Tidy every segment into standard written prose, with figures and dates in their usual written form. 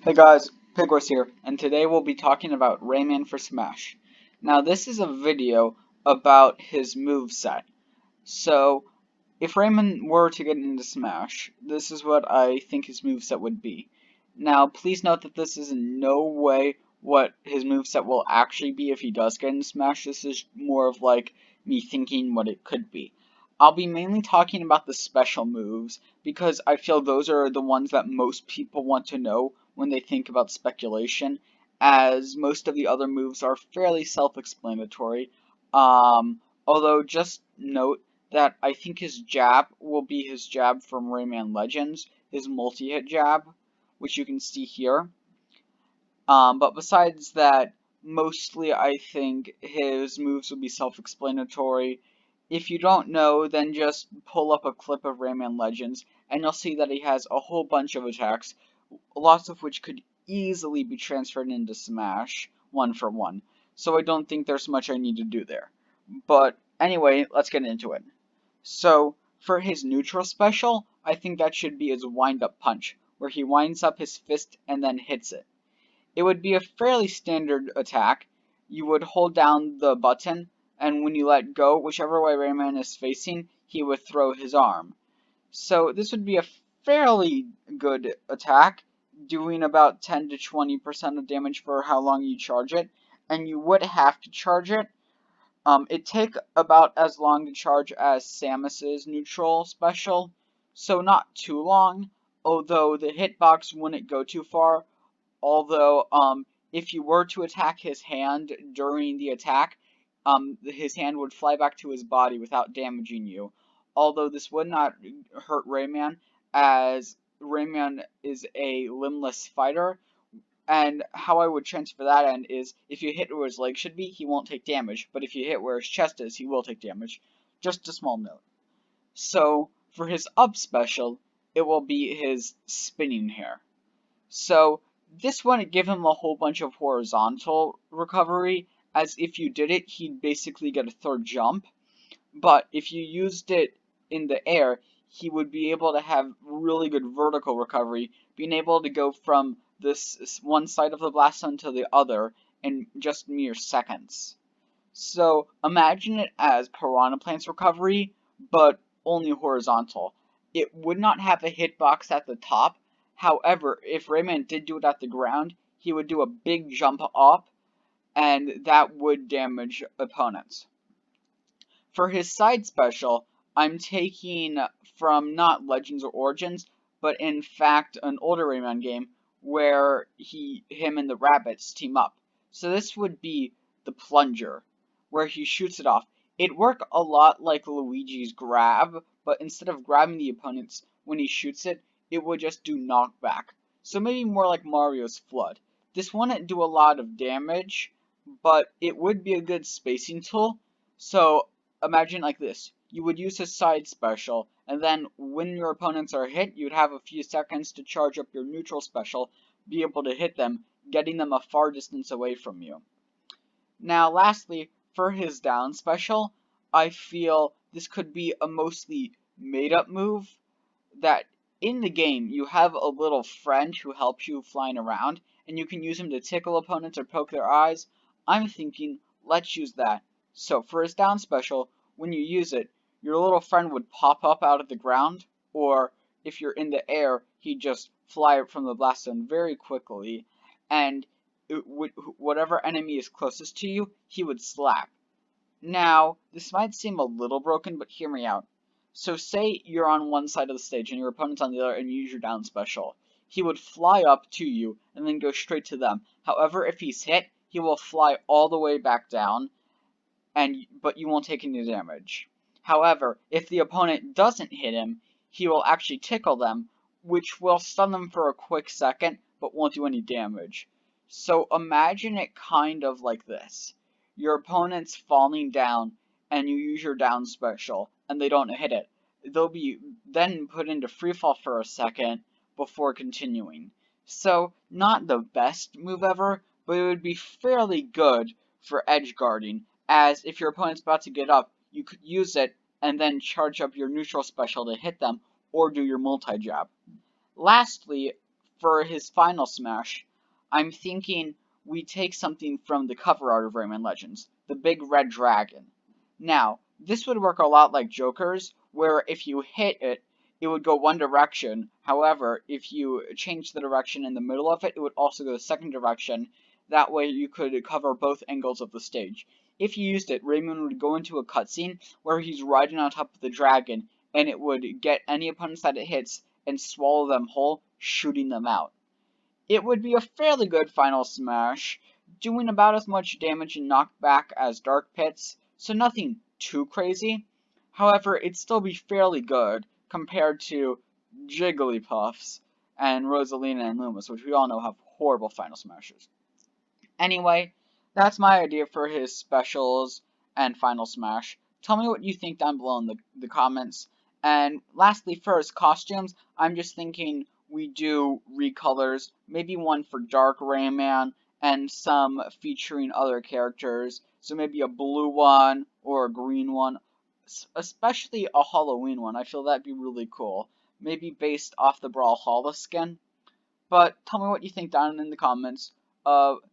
Hey guys, Pigworth here, and today we'll be talking about Rayman for Smash. Now this is a video about his moveset. So, if Rayman were to get into Smash, this is what I think his moveset would be. Now please note that this is in no way what his moveset will actually be if he does get into Smash. This is more of like me thinking what it could be. I'll be mainly talking about the special moves because I feel those are the ones that most people want to know when they think about speculation, as most of the other moves are fairly self-explanatory. Although just note that I think his jab will be his jab from Rayman Legends, his multi-hit jab, which you can see here. But besides that, mostly I think his moves will be self-explanatory. If you don't know, then just pull up a clip of Rayman Legends, and you'll see that he has a whole bunch of attacks, lots of which could easily be transferred into Smash, one for one. So I don't think there's much I need to do there. But anyway, let's get into it. So, for his neutral special, I think that should be his wind-up punch, where he winds up his fist and then hits it. It would be a fairly standard attack. You would hold down the button, and when you let go, whichever way Rayman is facing, he would throw his arm. So this would be a fairly good attack, doing about 10 to 20% of damage for how long you charge it, and you would have to charge it. It'd take about as long to charge as Samus's neutral special, so not too long, although the hitbox wouldn't go too far. Although, if you were to attack his hand during the attack, his hand would fly back to his body without damaging you. Although this would not hurt Rayman, as Rayman is a limbless fighter, and how I would transfer that end is, if you hit where his leg should be, he won't take damage, but if you hit where his chest is, he will take damage. Just a small note. So, for his up special, it will be his spinning hair. So, this wouldn't give him a whole bunch of horizontal recovery, as if you did it, he'd basically get a third jump. But if you used it in the air, he would be able to have really good vertical recovery, being able to go from this one side of the blast zone to the other in just mere seconds. So imagine it as Piranha Plant's recovery, but only horizontal. It would not have a hitbox at the top. However, if Rayman did do it at the ground, he would do a big jump up, and that would damage opponents. For his side special, I'm taking from not Legends or Origins, but in fact an older Rayman game where him and the rabbits team up. So this would be the plunger, where he shoots it off. It worked a lot like Luigi's grab, but instead of grabbing the opponents when he shoots it, it would just do knockback. So maybe more like Mario's Flood. This wouldn't do a lot of damage, but it would be a good spacing tool. So imagine like this. You would use his side special, and then when your opponents are hit, you'd have a few seconds to charge up your neutral special, be able to hit them, getting them a far distance away from you. Now, lastly, for his down special, I feel this could be a mostly made-up move that in the game you have a little friend who helps you flying around, and you can use him to tickle opponents or poke their eyes. I'm thinking, let's use that. So for his down special, when you use it, your little friend would pop up out of the ground, or if you're in the air, he'd just fly up from the blast zone very quickly, and whatever enemy is closest to you, he would slap. Now, this might seem a little broken, but hear me out. So say you're on one side of the stage and your opponent's on the other and you use your down special. He would fly up to you and then go straight to them. However, if he's hit, he will fly all the way back down, but you won't take any damage. However, if the opponent doesn't hit him, he will actually tickle them, which will stun them for a quick second, but won't do any damage. So imagine it kind of like this. Your opponent's falling down, and you use your down special, and they don't hit it. They'll be then put into Freefall for a second before continuing. So, not the best move ever, but it would be fairly good for edge guarding, as if your opponent's about to get up, you could use it and then charge up your neutral special to hit them, or do your multi-jab. Lastly, for his final smash, I'm thinking we take something from the cover art of Rayman Legends, the big red dragon. Now, this would work a lot like Joker's, where if you hit it, it would go one direction. However, if you change the direction in the middle of it, it would also go the second direction. That way you could cover both angles of the stage. If you used it, Rayman would go into a cutscene where he's riding on top of the dragon, and it would get any opponents that it hits and swallow them whole, shooting them out. It would be a fairly good final smash, doing about as much damage and knockback as Dark Pits, so nothing too crazy. However, it'd still be fairly good compared to Jigglypuffs and Rosalina and Loomis, which we all know have horrible final smashes. Anyway, that's my idea for his specials and final smash. Tell me what you think down below in the comments. And lastly, for his costumes, I'm just thinking we do recolors, maybe one for Dark Rayman and some featuring other characters. So maybe a blue one or a green one, especially a Halloween one. I feel that'd be really cool. Maybe based off the Brawlhalla skin. But tell me what you think down in the comments.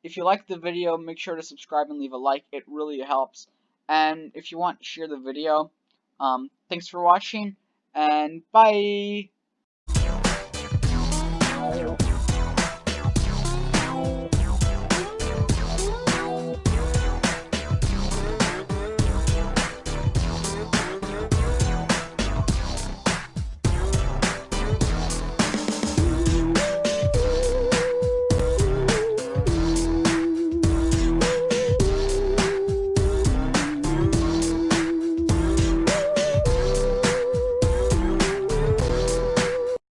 If you liked the video, make sure to subscribe and leave a like. It really helps. And if you want, share the video. Thanks for watching, and bye!